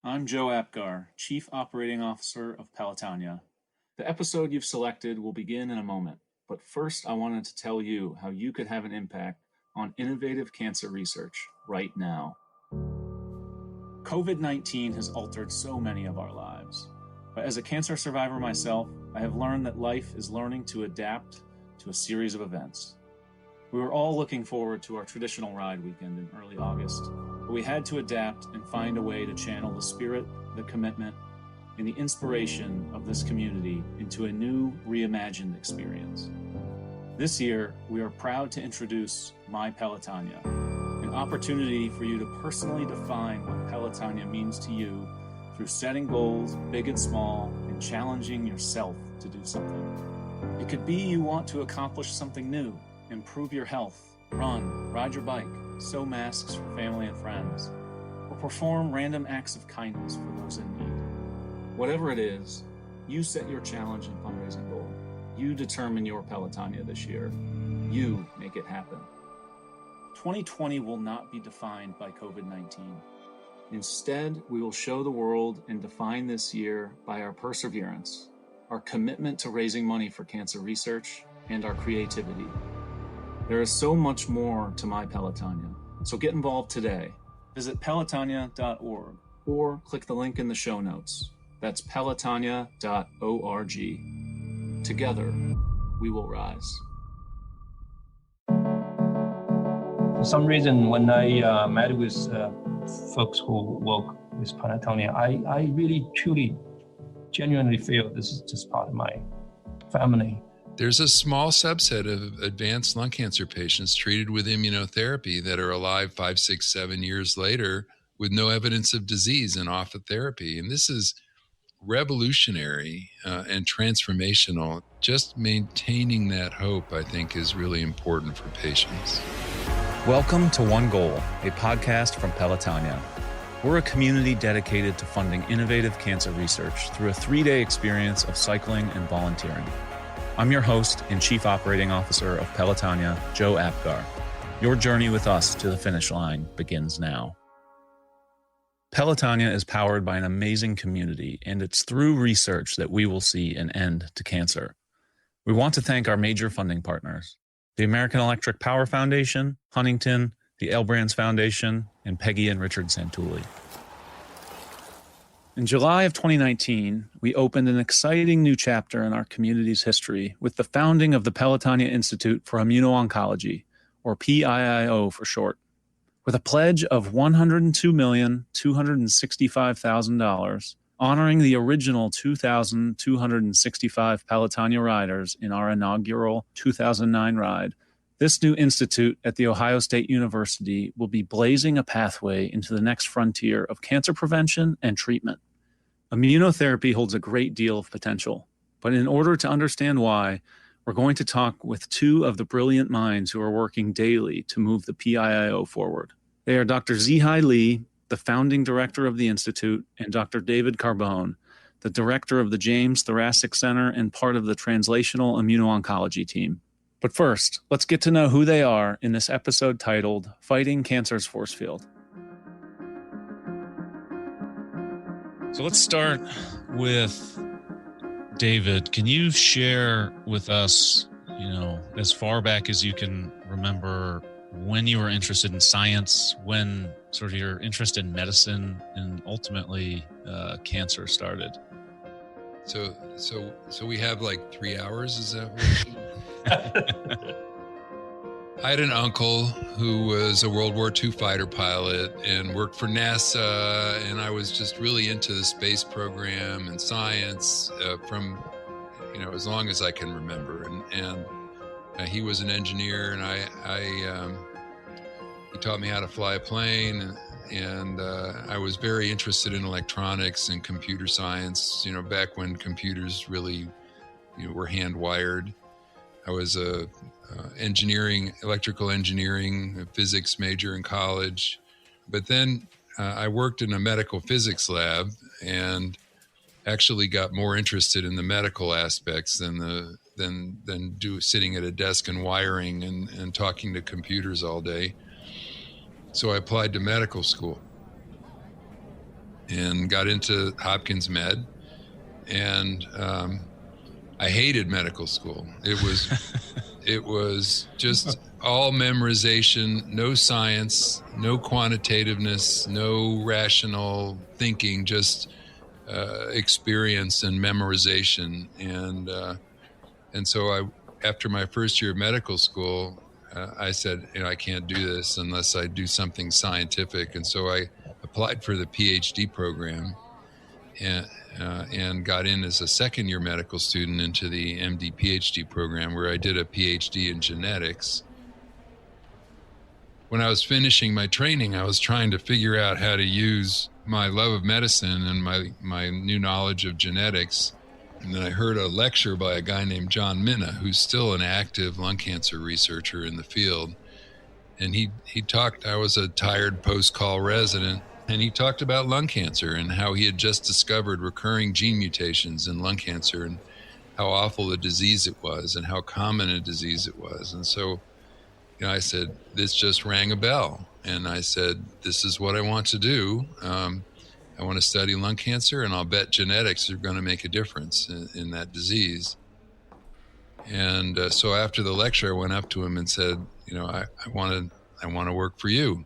I'm Joe Apgar, Chief Operating Officer of Pelotonia. The episode you've selected will begin in a moment, but first I wanted to tell you how you could have an impact on innovative cancer research right now. COVID-19 has altered so many of our lives, but as a cancer survivor myself, I have learned that life is learning to adapt to a series of events. We were all looking forward to our traditional ride weekend in early August, but we had to adapt and find a way to channel the spirit, the commitment, and the inspiration of this community into a new, reimagined experience. This year, we are proud to introduce My Pelotonia, an opportunity for you to personally define what Pelotonia means to you through setting goals, big and small, and challenging yourself to do something. It could be you want to accomplish something new, improve your health, run, ride your bike, sew masks for family and friends, or perform random acts of kindness for those in need. Whatever it is, you set your challenge and fundraising goal. You determine your Pelotonia this year. You make it happen. 2020 will not be defined by COVID-19. Instead, we will show the world and define this year by our perseverance, our commitment to raising money for cancer research, and our creativity. There is so much more to My Pelotonia, so get involved today. Visit pelotonia.org or click the link in the show notes. That's pelotonia.org. Together, we will rise. For some reason, when I met with folks who work with Pelotonia, I really, truly, genuinely feel this is just part of my family. There's a small subset of advanced lung cancer patients treated with immunotherapy that are alive 5, 6, 7 years later with no evidence of disease and off of therapy. And this is revolutionary and transformational. Just maintaining that hope, I think, is really important for patients. Welcome to One Goal, a podcast from Pelotonia. We're a community dedicated to funding innovative cancer research through a 3-day experience of cycling and volunteering. I'm your host and Chief Operating Officer of Pelotonia, Joe Apgar. Your journey with us to the finish line begins now. Pelotonia is powered by an amazing community, and it's through research that we will see an end to cancer. We want to thank our major funding partners, the American Electric Power Foundation, Huntington, the L Brands Foundation, and Peggy and Richard Santulli. In July of 2019, we opened an exciting new chapter in our community's history with the founding of the Pelotonia Institute for Immuno-Oncology, or PIIO for short. With a pledge of $102,265,000, honoring the original 2,265 Pelotonia riders in our inaugural 2009 ride, this new institute at The Ohio State University will be blazing a pathway into the next frontier of cancer prevention and treatment. Immunotherapy holds a great deal of potential, but in order to understand why, we're going to talk with two of the brilliant minds who are working daily to move the PIIO forward. They are Dr. Zihai Li, the founding director of the Institute, and Dr. David Carbone, the director of the James Thoracic Center and part of the translational immuno-oncology team. But first, let's get to know who they are in this episode titled Fighting Cancer's Force Field. So let's start with David. Can you share with us, as far back as you can remember, when you were interested in science, when sort of your interest in medicine and ultimately cancer started? So we have like 3 hours, is that what? I had an uncle who was a World War II fighter pilot and worked for NASA, and I was just really into the space program and science from, as long as I can remember. And he was an engineer, and he taught me how to fly a plane, and I was very interested in electronics and computer science, back when computers really, were hand-wired. I was a electrical engineering, physics major in college. But then I worked in a medical physics lab and actually got more interested in the medical aspects than sitting at a desk and wiring and talking to computers all day. So I applied to medical school. and got into Hopkins Med. And I hated medical school. It was just all memorization, no science, no quantitativeness, no rational thinking, just experience and memorization. And so after my first year of medical school, I said, I can't do this unless I do something scientific. And so I applied for the PhD program and got in as a second year medical student into the MD PhD program, where I did a PhD in genetics. When I was finishing my training, I was trying to figure out how to use my love of medicine and my new knowledge of genetics. And then I heard a lecture by a guy named John Minna, who's still an active lung cancer researcher in the field. And he talked, I was a tired post-call resident, and he talked about lung cancer and how he had just discovered recurring gene mutations in lung cancer and how awful a disease it was and how common a disease it was. And so, I said, this just rang a bell. And I said, this is what I want to do. I want to study lung cancer, and I'll bet genetics are going to make a difference in that disease. And so after the lecture, I went up to him and said, I want to work for you.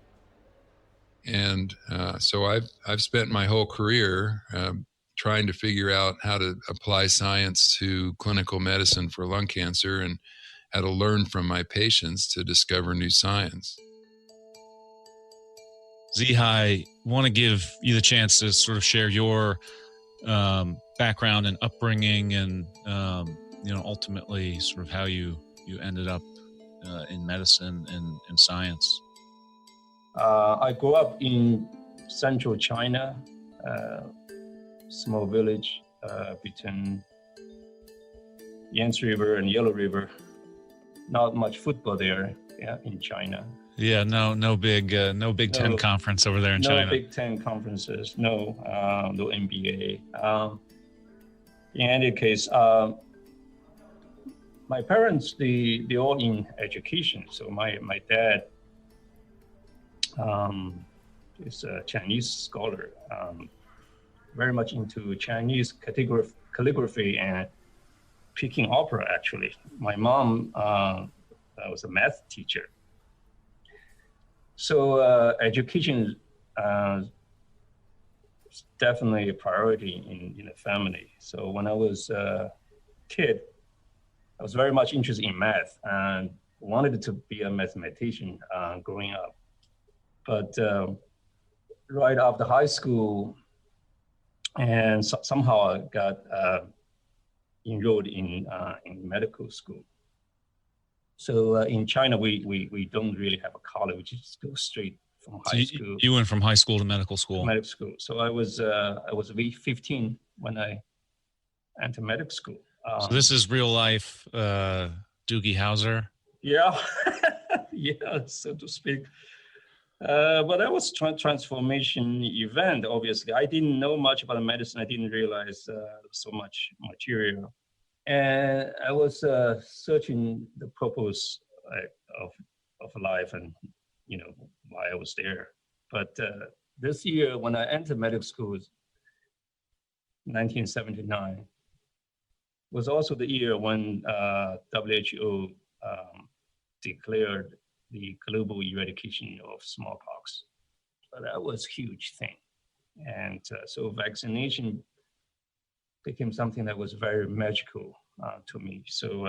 And so I've spent my whole career trying to figure out how to apply science to clinical medicine for lung cancer and how to learn from my patients to discover new science. Zihai, want to give you the chance to sort of share your background and upbringing and, ultimately sort of how you ended up in medicine and science. I grew up in central China, small village between Yangtze River and Yellow River. Not much football there in China. Yeah, no Big Ten conference over there in China. No Big Ten conferences, no NBA. In any case, my parents, they all in education. So my dad is a Chinese scholar, very much into Chinese calligraphy and Peking opera, actually. My mom was a math teacher. So education is definitely a priority in the family. So when I was a kid, I was very much interested in math and wanted to be a mathematician growing up. But right after high school, and somehow I got enrolled in medical school. So in China, we don't really have a college. We just go straight from high school. You went from high school to medical school. Medical school. So I was 15 when I entered medical school. So this is real life Doogie Howser. Yeah, yeah, so to speak. But that was transformation event. Obviously, I didn't know much about medicine. I didn't realize so much material. And I was searching the purpose of life and, why I was there. But this year, when I entered medical school, 1979, was also the year when WHO declared the global eradication of smallpox. So that was a huge thing. And so vaccination became something that was very magical to me. So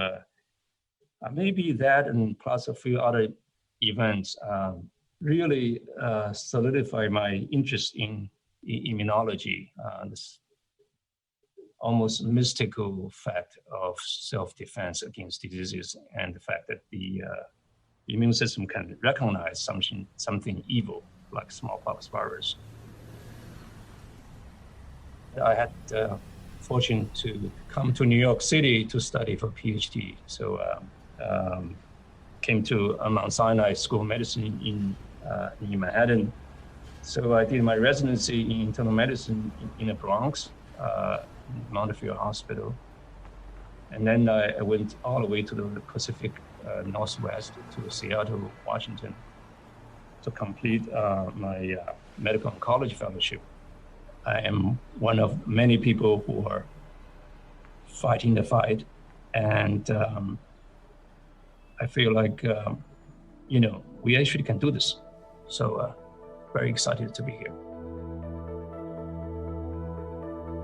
maybe that and plus a few other events really solidify my interest in immunology, this almost mystical fact of self-defense against diseases and the fact that the immune system can recognize something evil like smallpox virus. I had the fortune to come to New York City to study for PhD. So came to Mount Sinai School of Medicine in Manhattan. So I did my residency in internal medicine in the Bronx, Montefiore Hospital. And then I went all the way to the Pacific Northwest to Seattle, Washington to complete my medical oncology fellowship. I am one of many people who are fighting the fight, and I feel like we actually can do this. So very excited to be here.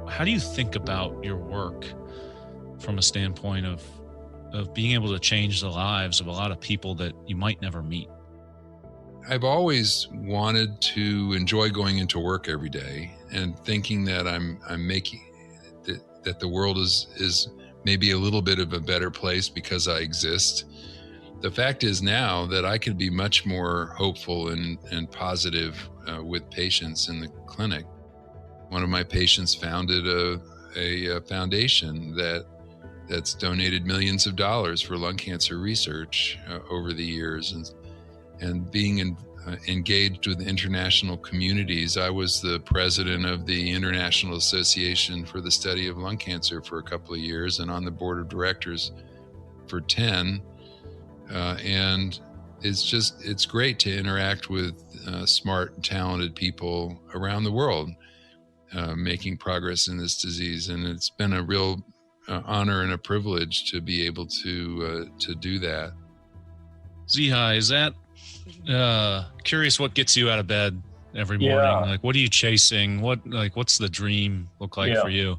How do you think about your work from a standpoint of being able to change the lives of a lot of people that you might never meet? I've always wanted to enjoy going into work every day and thinking that I'm making that the world is maybe a little bit of a better place because I exist. The fact is now that I could be much more hopeful and positive with patients in the clinic. One of my patients founded a foundation that's donated millions of dollars for lung cancer research over the years, and being engaged with international communities. I was the president of the International Association for the Study of Lung Cancer for a couple of years, and on the board of directors for 10. And it's great to interact with smart and talented people around the world making progress in this disease. And it's been a real honor and a privilege to be able to do that. Zihai, is that curious what gets you out of bed every morning? Yeah. Like, what are you chasing? What's the dream look like for you?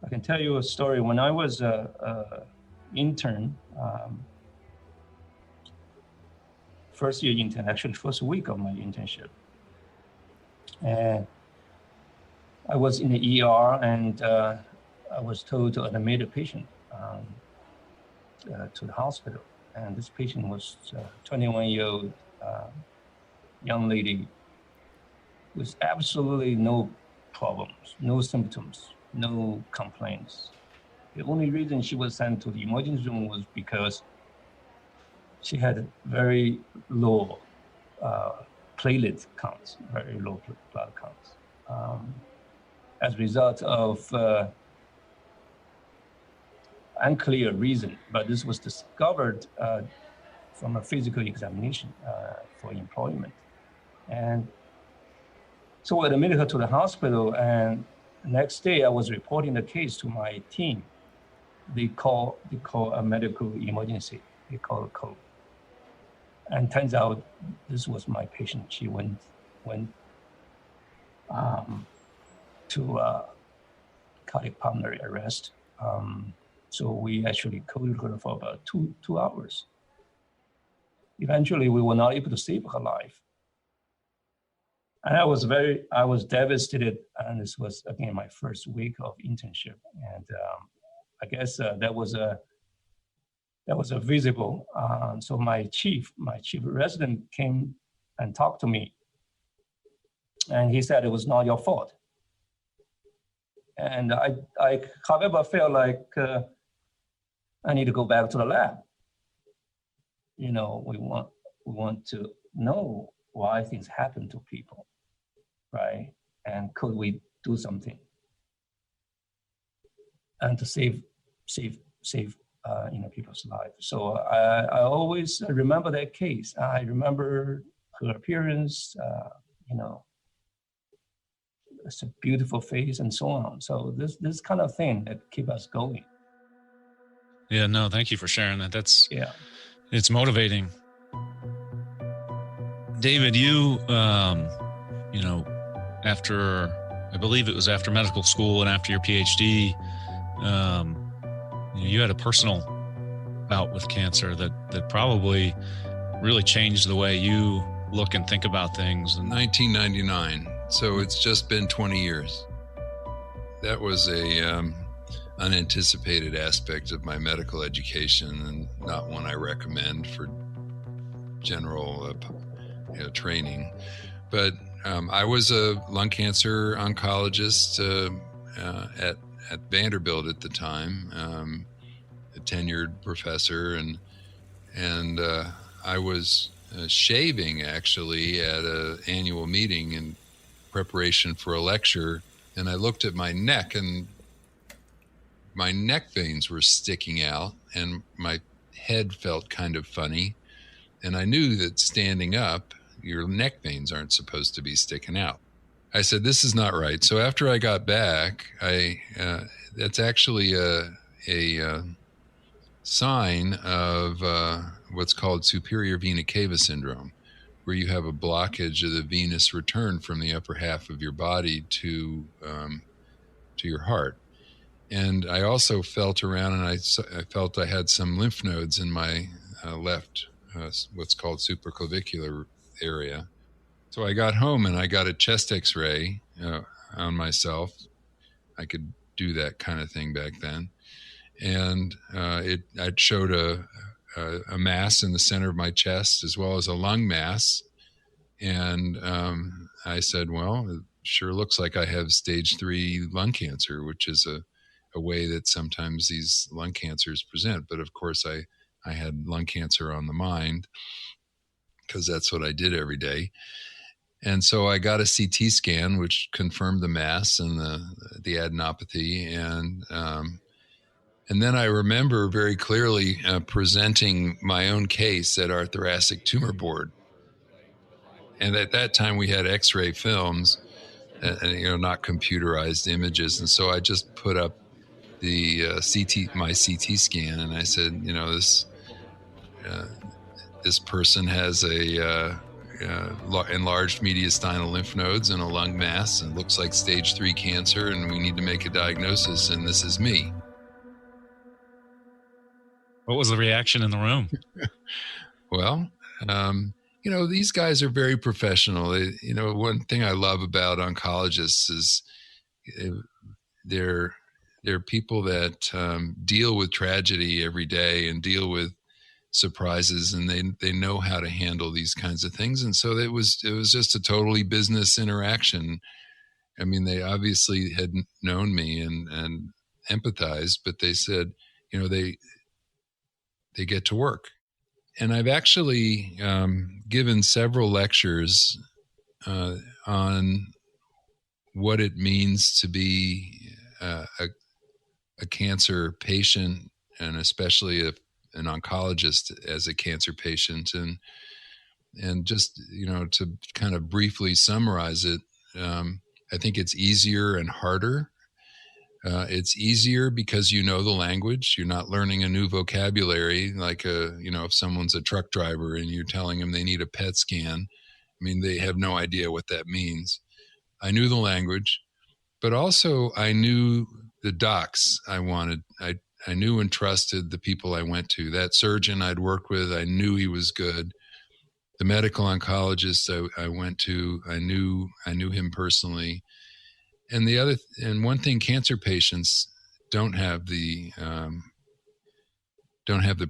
I can tell you a story. When I was an intern, first year intern, actually first week of my internship, and I was in the ER, and I was told to admit a patient to the hospital. And this patient was a 21-year-old young lady with absolutely no problems, no symptoms, no complaints. The only reason she was sent to the emergency room was because she had very low platelet counts, very low blood counts. As a result of unclear reason, but this was discovered from a physical examination for employment. And so I admitted her to the hospital, and the next day I was reporting the case to my team. They call a medical emergency. They call a code. And turns out this was my patient. She went to cardiac pulmonary arrest. So we actually coded her for about two hours. Eventually, we were not able to save her life. And I was devastated. And this was, again, my first week of internship. And I guess that was a visible. So my chief resident came and talked to me. And he said, it was not your fault. And I however, felt like I need to go back to the lab. We want to know why things happen to people, right? And could we do something? And to save people's lives. So I always remember that case. I remember her appearance. It's a beautiful face and so on. So this kind of thing that keep us going. Yeah, no, thank you for sharing that. It's motivating. David, you after, I believe it was after medical school and after your PhD, you had a personal bout with cancer that probably really changed the way you look and think about things. In 1999. So it's just been 20 years. That was a unanticipated aspect of my medical education, and not one I recommend for general training. But I was a lung cancer oncologist at Vanderbilt at the time, a tenured professor, and I was shaving actually at an annual meeting in preparation for a lecture, and I looked at my neck, and my neck veins were sticking out, and my head felt kind of funny, and I knew that standing up, your neck veins aren't supposed to be sticking out. I said, this is not right. So after I got back, that's actually a sign of what's called superior vena cava syndrome, where you have a blockage of the venous return from the upper half of your body to your heart. And I also felt around, and I felt I had some lymph nodes in my left, what's called supraclavicular area. So I got home and I got a chest X-ray on myself. I could do that kind of thing back then, and it showed a mass in the center of my chest as well as a lung mass. And I said, well, it sure looks like I have stage 3 lung cancer, which is a way that sometimes these lung cancers present. But of course, I had lung cancer on the mind because that's what I did every day. And so I got a CT scan, which confirmed the mass and the adenopathy. And then I remember very clearly presenting my own case at our thoracic tumor board. And at that time we had X-ray films, and not computerized images. And so I just put up the my CT scan, and I said, this person has a enlarged mediastinal lymph nodes and a lung mass, and looks like stage 3 cancer, and we need to make a diagnosis, and this is me. What was the reaction in the room? Well, these guys are very professional. One thing I love about oncologists is they're people that deal with tragedy every day and deal with surprises, and they know how to handle these kinds of things. And so it was just a totally business interaction. I mean, they obviously had known me and empathized, but they said, they get to work. And I've actually given several lectures on what it means to be a cancer patient, and especially an oncologist as a cancer patient. And just, to kind of briefly summarize it, I think it's easier and harder. It's easier because you know the language. You're not learning a new vocabulary like if someone's a truck driver and you're telling them they need a PET scan. I mean, they have no idea what that means. I knew the language, but also I knew the docs I wanted. I knew and trusted the people I went to. That surgeon I'd worked with, I knew he was good. The medical oncologist I went to, I knew him personally. And one thing cancer patients don't have the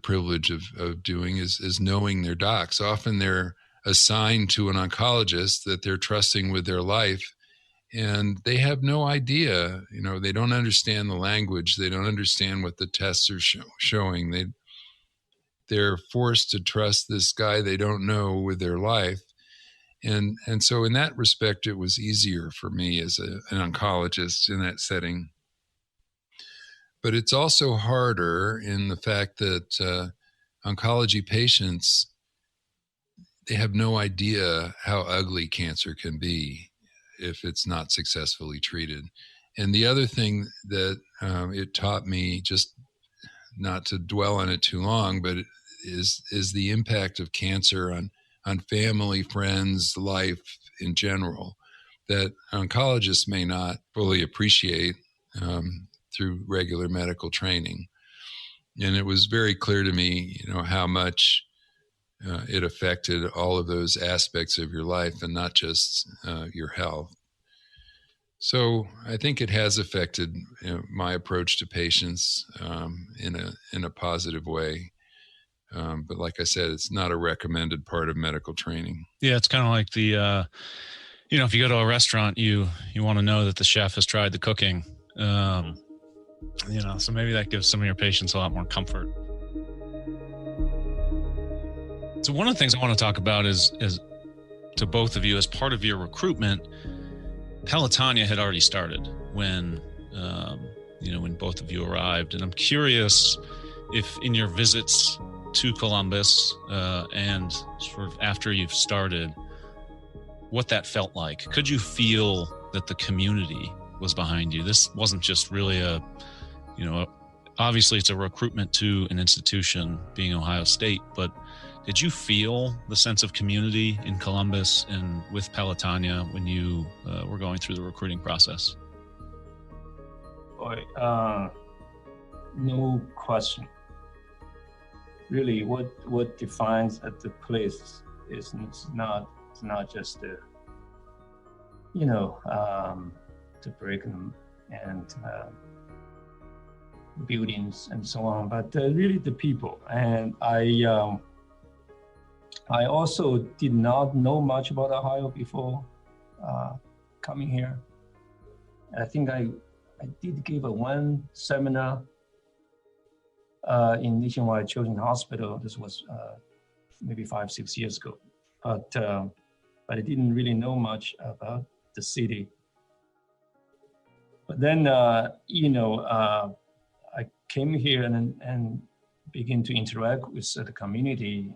privilege of doing is knowing their docs. Often they're assigned to an oncologist that they're trusting with their life, and they have no idea. They don't understand the language. They don't understand what the tests are showing. They're forced to trust this guy they don't know with their life. And so in that respect, it was easier for me as an oncologist in that setting. But it's also harder in the fact that oncology patients, they have no idea how ugly cancer can be if it's not successfully treated. And the other thing that it taught me, just not to dwell on it too long, but is the impact of cancer on family, friends, life in general, that oncologists may not fully appreciate through regular medical training. And it was very clear to me, how much it affected all of those aspects of your life and not just your health. So I think it has affected my approach to patients in a positive way. But like I said, it's not a recommended part of medical training. Yeah, it's kind of like the, if you go to a restaurant, you want to know that the chef has tried the cooking. So maybe that gives some of your patients a lot more comfort. So one of the things I want to talk about is to both of you, as part of your recruitment, Pelotonia had already started when both of you arrived. And I'm curious if in your visits to Columbus and sort of after you've started, what that felt like. Could you feel that the community was behind you. This wasn't just really obviously it's a recruitment to an institution being Ohio State, but did you feel the sense of community in Columbus and with Pelotonia when you were going through the recruiting process? Boy, no question. Really, what defines the place is not just the brick and buildings and so on, but really the people. And I also did not know much about Ohio before coming here. I think I did give one seminar in Nationwide Children's Hospital. This was maybe 5-6 years ago, but I didn't really know much about the city. But then, I came here and began to interact with the community.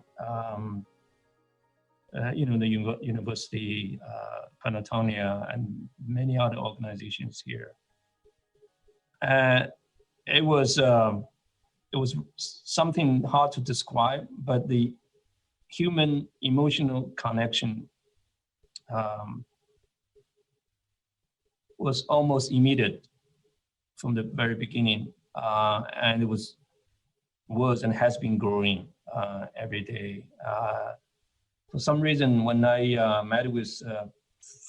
The university, Pelotonia, and many other organizations here. It was something hard to describe, but the human emotional connection was almost immediate from the very beginning, and it was and has been growing every day. For some reason, when I met with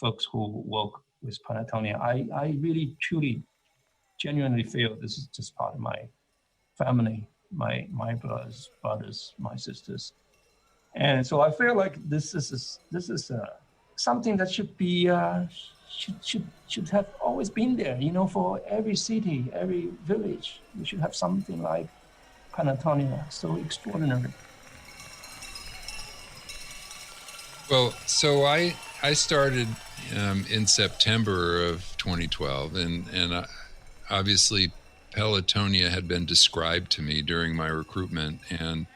folks who work with Pelotonia, I really, truly, genuinely feel this is just part of my family, my brothers, my sisters, and so I feel like this is something that should be should have always been there. For every city, every village, we should have something like Pelotonia. So extraordinary. Well, so I started in September of 2012, and obviously Pelotonia had been described to me during my recruitment, and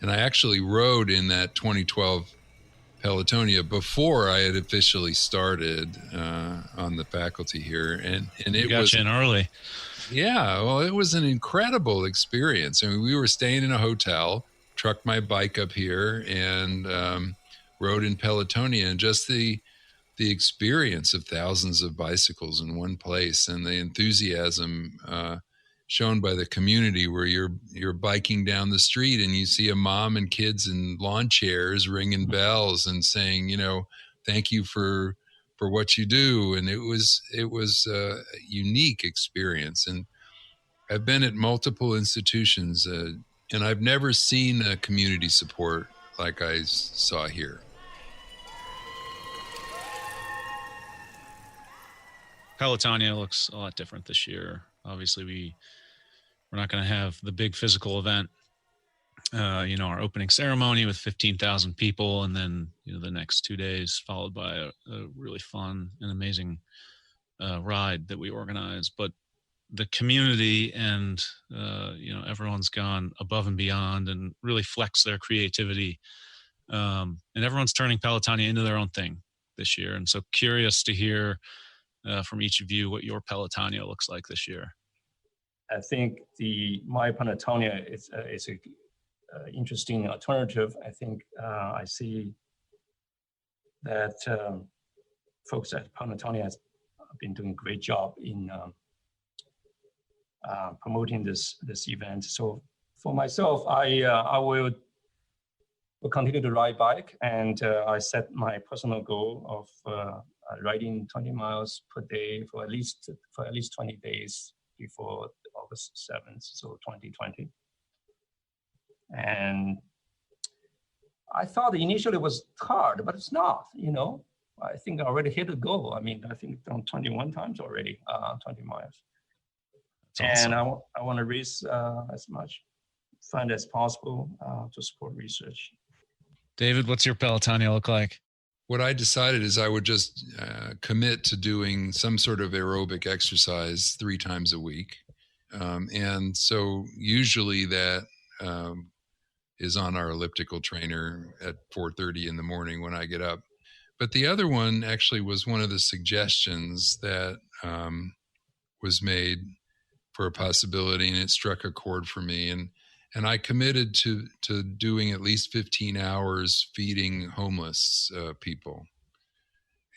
I actually rode in that 2012 Pelotonia before I had officially started on the faculty here, and it got was you in early. Yeah, well, it was an incredible experience. I mean, we were staying in a hotel, trucked my bike up here, and rode in Pelotonia, and just the experience of thousands of bicycles in one place, and the enthusiasm shown by the community, where you're biking down the street and you see a mom and kids in lawn chairs ringing bells and saying, thank you for what you do. And it was a unique experience. And I've been at multiple institutions, and I've never seen a community support like I saw here. Pelotonia looks a lot different this year. Obviously, we're not going to have the big physical event, our opening ceremony with 15,000 people, and then the next 2 days followed by a really fun and amazing ride that we organized. But the community and everyone's gone above and beyond and really flexed their creativity, and everyone's turning Pelotonia into their own thing this year. And so curious to hear from each of you what your Pelotonia looks like this year. I think my Pelotonia is a interesting alternative. I think I see that folks at Pelotonia have been doing a great job in promoting this event. So for myself, I will continue to ride bike, and I set my personal goal of riding 20 miles per day for at least 20 days before August 7th, so 2020. And I thought initially it was hard, but it's not. I think I already hit a goal. I mean, I think I've done 21 times already, 20 miles. That's awesome. And I want to raise as much fund as possible to support research. David, what's your Pelotonia look like? What I decided is I would just commit to doing some sort of aerobic exercise 3 times a week. And so usually that is on our elliptical trainer at 4:30 in the morning when I get up. But the other one actually was one of the suggestions that was made for a possibility, and it struck a chord for me. And I committed to doing at least 15 hours feeding homeless people.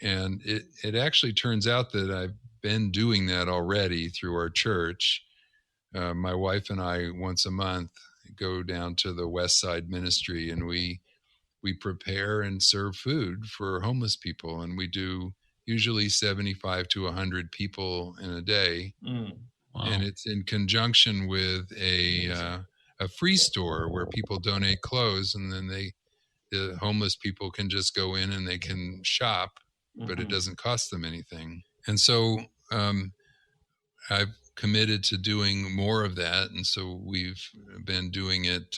And it actually turns out that I've been doing that already through our church. My wife and I, once a month, go down to the West Side Ministry, and we prepare and serve food for homeless people. And we do usually 75 to 100 people in a day. Wow. And it's in conjunction with a free store where people donate clothes, and then the homeless people can just go in and they can shop, but it doesn't cost them anything. And so I've committed to doing more of that. And so we've been doing it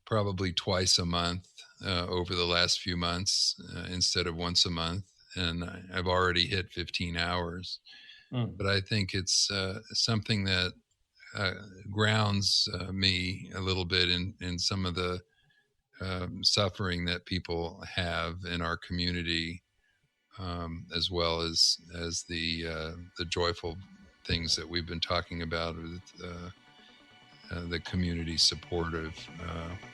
probably twice a month over the last few months instead of once a month. And I've already hit 15 hours. But I think it's something that grounds me a little bit in some of the suffering that people have in our community, as well as the joyful things that we've been talking about with the community support of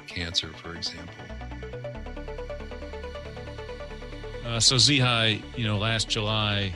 cancer, for example. So Zihai, last July,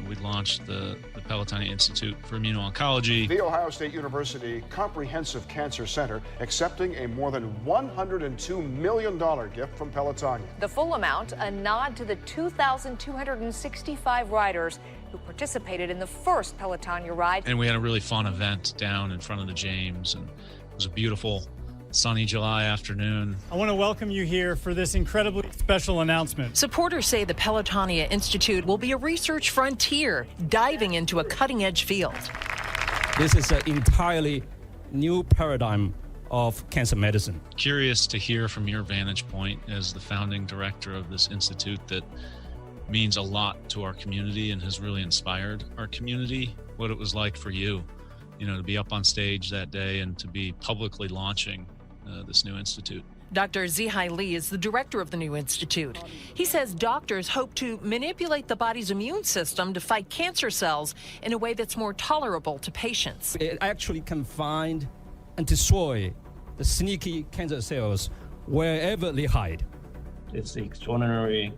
we launched the Pelotonia Institute for Immuno-Oncology. The Ohio State University Comprehensive Cancer Center accepting a more than $102 million gift from Pelotonia. The full amount, a nod to the 2,265 riders who participated in the first Pelotonia ride. And we had a really fun event down in front of the James, and it was a beautiful sunny July afternoon. I want to welcome you here for this incredibly special announcement. Supporters say the Pelotonia Institute will be a research frontier, diving into a cutting-edge field. This is an entirely new paradigm of cancer medicine. Curious to hear from your vantage point as the founding director of this institute that means a lot to our community and has really inspired our community, what it was like for you, to be up on stage that day and to be publicly launching this new institute. Dr. Zihai Li is the director of the new institute. He says doctors hope to manipulate the body's immune system to fight cancer cells in a way that's more tolerable to patients. It actually can find and destroy the sneaky cancer cells wherever they hide. It's an extraordinary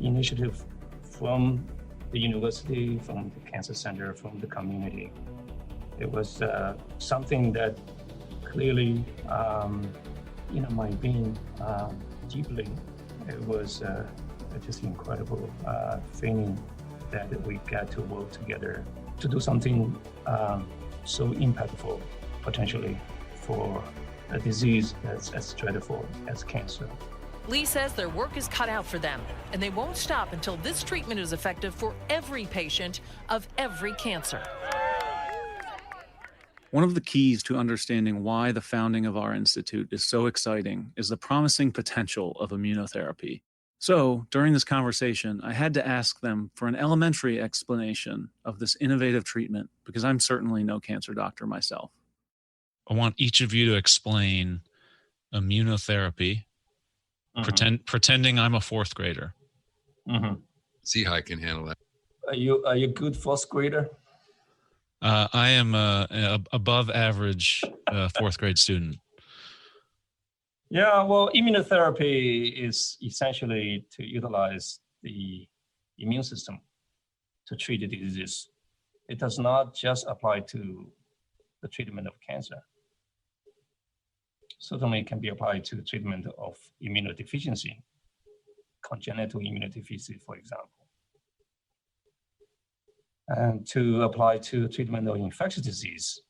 initiative from the university, from the cancer center, from the community. It was something that clearly, my being deeply, it was just incredible feeling that we got to work together to do something so impactful, potentially, for a disease that's as dreadful as cancer. Lee says their work is cut out for them, and they won't stop until this treatment is effective for every patient of every cancer. One of the keys to understanding why the founding of our institute is so exciting is the promising potential of immunotherapy. So, during this conversation, I had to ask them for an elementary explanation of this innovative treatment because I'm certainly no cancer doctor myself. I want each of you to explain immunotherapy, pretending I'm a fourth grader. Zihai can handle that. Are you a good fourth grader? I am above average fourth grade student. Yeah, well, immunotherapy is essentially to utilize the immune system to treat the disease. It does not just apply to the treatment of cancer. Certainly, it can be applied to treatment of immunodeficiency, congenital immunodeficiency, for example. And to apply to treatment of infectious disease,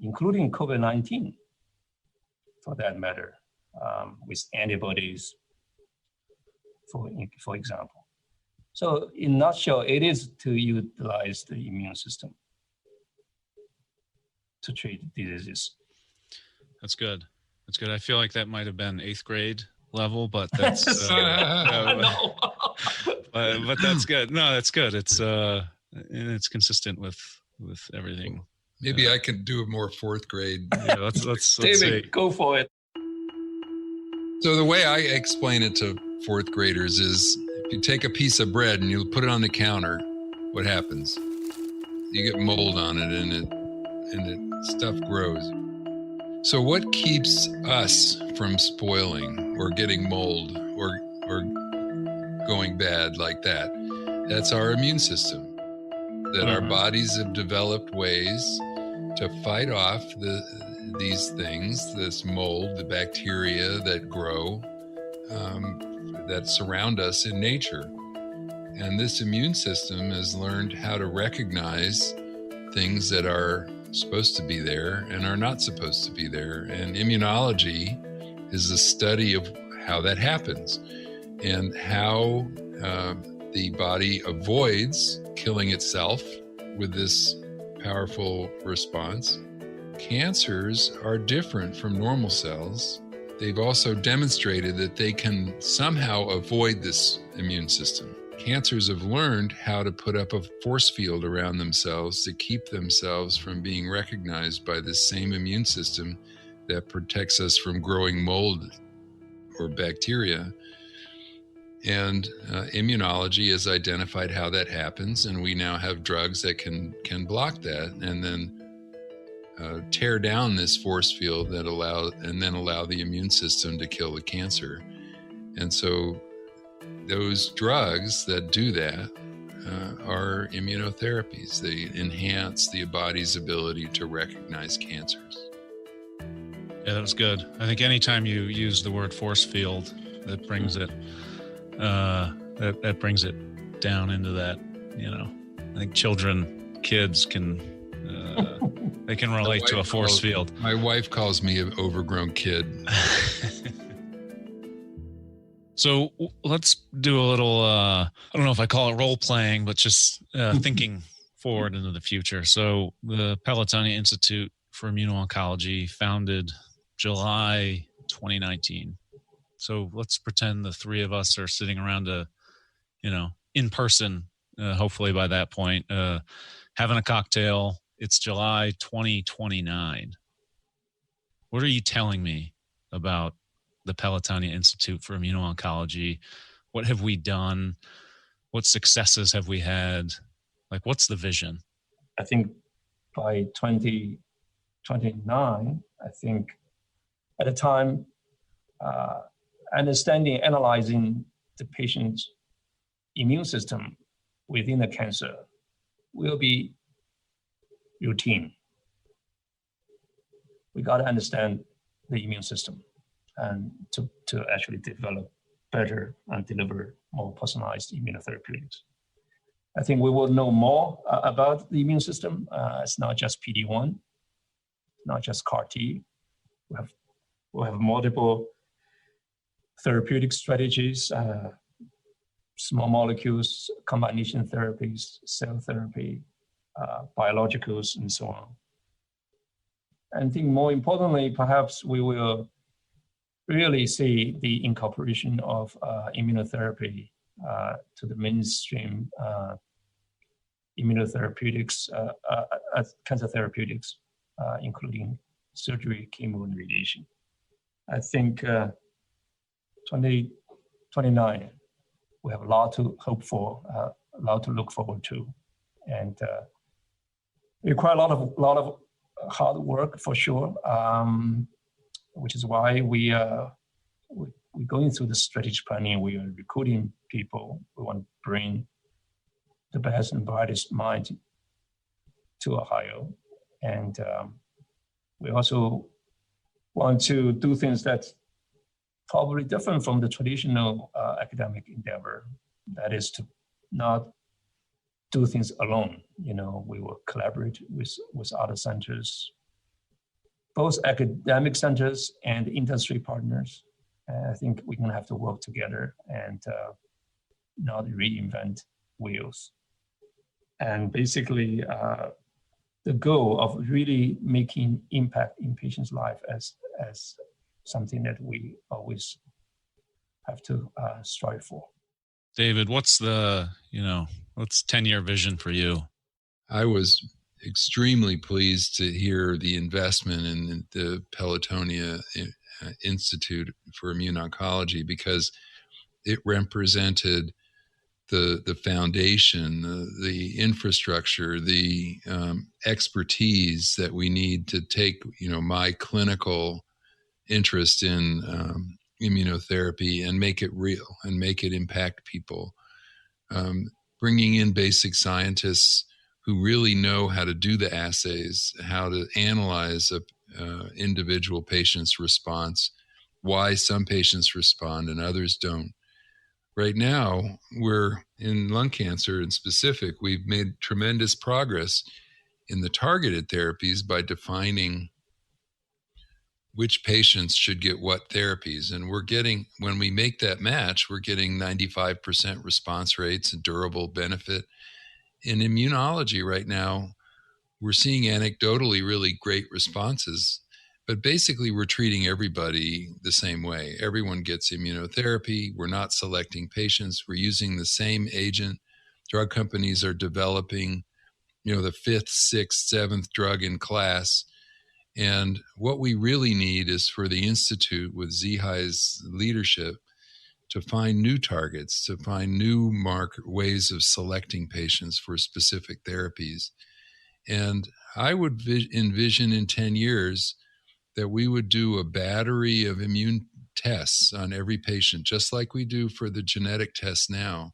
including COVID-19, for that matter, with antibodies, for example. So in a nutshell, it is to utilize the immune system to treat diseases. That's good. That's good. I feel like that might have been 8th grade level, but that's No. but that's good. No, that's good. And it's consistent with everything. Maybe I can do a more 4th grade. Yeah, let's David, see. go for it. So the way I explain it to fourth graders is if you take a piece of bread and you put it on the counter, what happens? You get mold on it, and stuff grows. So what keeps us from spoiling or getting mold or going bad like that? That's our immune system. That our bodies have developed ways to fight off these things, this mold, the bacteria that grow, that surround us in nature. And this immune system has learned how to recognize things that are supposed to be there and are not supposed to be there. And immunology is the study of how that happens and how the body avoids killing itself with this powerful response. Cancers are different from normal cells. They've also demonstrated that they can somehow avoid this immune system. Cancers have learned how to put up a force field around themselves to keep themselves from being recognized by this same immune system that protects us from growing mold or bacteria. And immunology has identified how that happens, and we now have drugs that can block that and then tear down this force field that allow the immune system to kill the cancer. And so those drugs that do that are immunotherapies. They enhance the body's ability to recognize cancers. Yeah, that was good. I think anytime you use the word force field, that brings it that brings it down into that. I think kids can they can relate to a force field. My wife calls me an overgrown kid. So let's do a little, I don't know if I call it role playing, but just thinking forward into the future. So the Pelotonia Institute for Immuno-Oncology, founded July 2019. So let's pretend the three of us are sitting around in person, hopefully by that point, having a cocktail. It's July 2029. What are you telling me about the Pelotonia Institute for Immuno-Oncology? What have we done? What successes have we had? Like, what's the vision? I think by 2029, I think at the time, analyzing the patient's immune system within the cancer will be routine. We got to understand the immune system and to actually develop better and deliver more personalized immunotherapeutics. I think we will know more about the immune system. It's not just PD-1, not just CAR-T. We'll have multiple therapeutic strategies, small molecules, combination therapies, cell therapy, biologicals, and so on. And I think more importantly, perhaps we will really see the incorporation of immunotherapy to the mainstream immunotherapeutics, cancer therapeutics, including surgery, chemo, and radiation. I think 2029, we have a lot to hope for, a lot to look forward to, and require a lot of hard work for sure. Which is why we're going through the strategic planning. We are recruiting people. We want to bring the best and brightest mind to Ohio, and we also want to do things that's probably different from the traditional academic endeavor. That is to not do things alone. We will collaborate with other centers, both academic centers and industry partners. I think we're going to have to work together and not reinvent wheels. And basically, the goal of really making impact in patients' life as something that we always have to strive for. David, what's the 10-year vision for you? I was extremely pleased to hear the investment in the Pelotonia Institute for Immuno-Oncology, because it represented the foundation, the infrastructure, the expertise that we need to take, my clinical interest in immunotherapy and make it real and make it impact people. Bringing in basic scientists who really know how to do the assays, how to analyze a individual patient's response, why some patients respond and others don't. Right now, we're in lung cancer in specific, we've made tremendous progress in the targeted therapies by defining which patients should get what therapies. And we're getting, when we make that match, we're getting 95% response rates and durable benefit. In immunology right now, we're seeing anecdotally really great responses, but basically we're treating everybody the same way. Everyone gets immunotherapy. We're not selecting patients. We're using the same agent. Drug companies are developing, the 5th, 6th, 7th drug in class. And what we really need is for the Institute with Zihai's leadership to find new targets, to find new ways of selecting patients for specific therapies. And I would envision in 10 years that we would do a battery of immune tests on every patient, just like we do for the genetic tests now.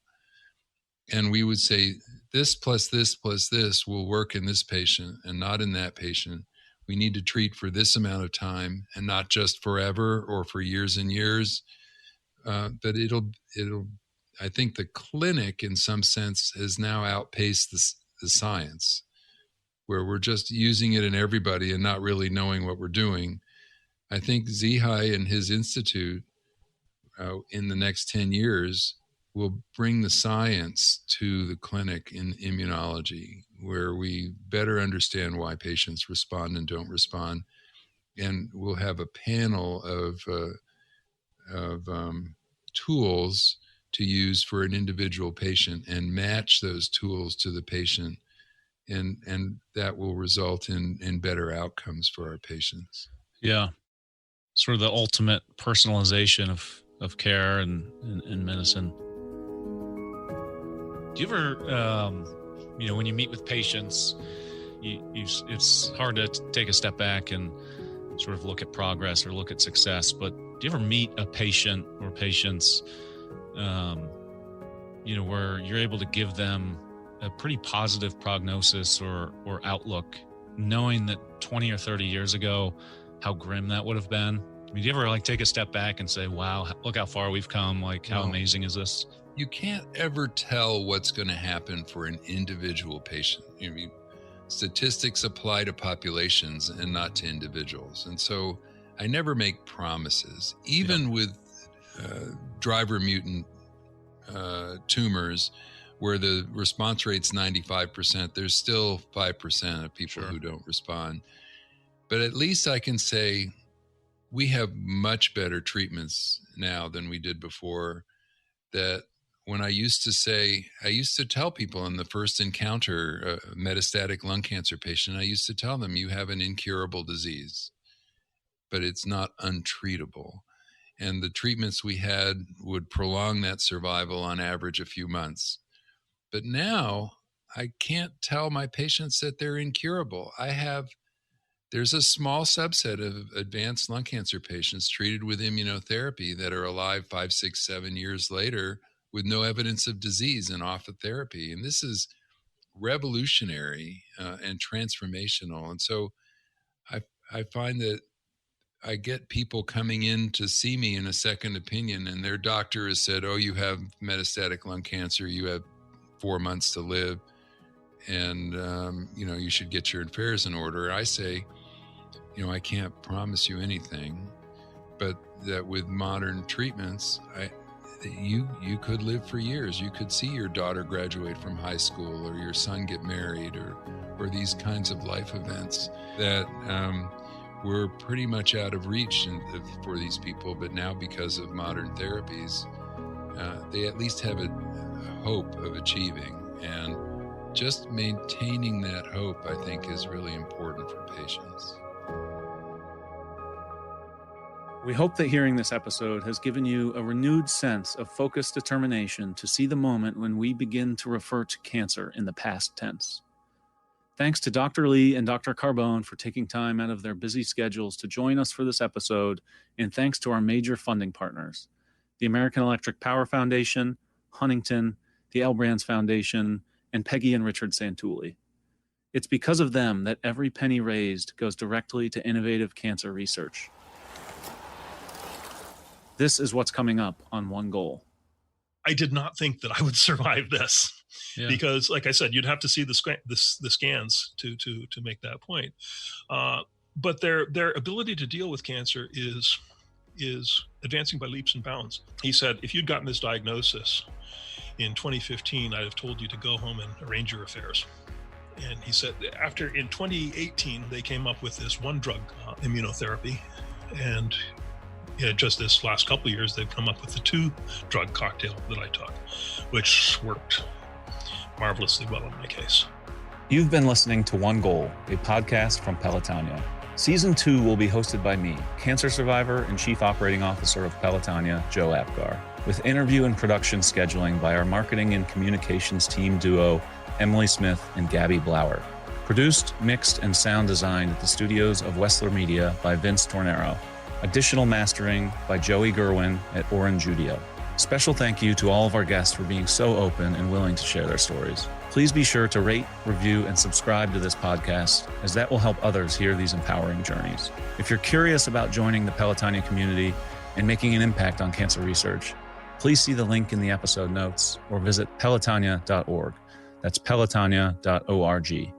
And we would say, this plus this plus this will work in this patient and not in that patient. We need to treat for this amount of time and not just forever or for years and years. But I think the clinic in some sense has now outpaced the science, where we're just using it in everybody and not really knowing what we're doing. I think Zihai and his institute in the next 10 years will bring the science to the clinic in immunology, where we better understand why patients respond and don't respond. And we'll have a panel of tools to use for an individual patient and match those tools to the patient. And that will result in better outcomes for our patients. Yeah. Sort of the ultimate personalization of care and medicine. Do you ever, when you meet with patients, it's hard to take a step back and sort of look at progress or look at success, but do you ever meet a patient or patients, where you're able to give them a pretty positive prognosis or outlook, knowing that 20 or 30 years ago, how grim that would have been? I mean, do you ever take a step back and say, wow, look how far we've come. How amazing is this? You can't ever tell what's going to happen for an individual patient. Statistics apply to populations and not to individuals. And so I never make promises, even with driver mutant tumors, where the response rate's 95%, there's still 5% of people who don't respond. But at least I can say we have much better treatments now than we did before. That when I used to tell people in the first encounter, a metastatic lung cancer patient, I used to tell them, you have an incurable disease, but it's not untreatable. And the treatments we had would prolong that survival on average a few months. But now I can't tell my patients that they're incurable. There's a small subset of advanced lung cancer patients treated with immunotherapy that are alive 5, 6, 7 years later with no evidence of disease and off of therapy. And this is revolutionary and transformational. And so I find that I get people coming in to see me in a second opinion, and their doctor has said, oh, you have metastatic lung cancer, you have 4 months to live, and you should get your affairs in order. I say, I can't promise you anything, but that with modern treatments, you could live for years. You could see your daughter graduate from high school, or your son get married, or these kinds of life events that were pretty much out of reach for these people. But now, because of modern therapies, they at least have a hope of achieving. And just maintaining that hope, I think, is really important for patients. We hope that hearing this episode has given you a renewed sense of focused determination to see the moment when we begin to refer to cancer in the past tense. Thanks to Dr. Lee and Dr. Carbone for taking time out of their busy schedules to join us for this episode, and thanks to our major funding partners, the American Electric Power Foundation, Huntington, the L Brands Foundation, and Peggy and Richard Santulli. It's because of them that every penny raised goes directly to innovative cancer research. This is what's coming up on One Goal. I did not think that I would survive this because, like I said, you'd have to see the scans to make that point. But their ability to deal with cancer is advancing by leaps and bounds. He said, if you'd gotten this diagnosis in 2015, I'd have told you to go home and arrange your affairs. And he said, in 2018, they came up with this one drug, immunotherapy, and just this last couple of years, they've come up with the 2-drug cocktail that I took, which worked marvelously well in my case. You've been listening to One Goal, a podcast from Pelotonia. Season 2 will be hosted by me, cancer survivor and chief operating officer of Pelotonia, Joe Apgar, with interview and production scheduling by our marketing and communications team duo, Emily Smith and Gabby Blauer. Produced, mixed, and sound designed at the studios of Wessler Media by Vince Tornero. Additional mastering by Joey Gerwin at Orange Judio. Special thank you to all of our guests for being so open and willing to share their stories. Please be sure to rate, review, and subscribe to this podcast, as that will help others hear these empowering journeys. If you're curious about joining the Pelotonia community and making an impact on cancer research, please see the link in the episode notes or visit pelotonia.org. That's pelotonia.org.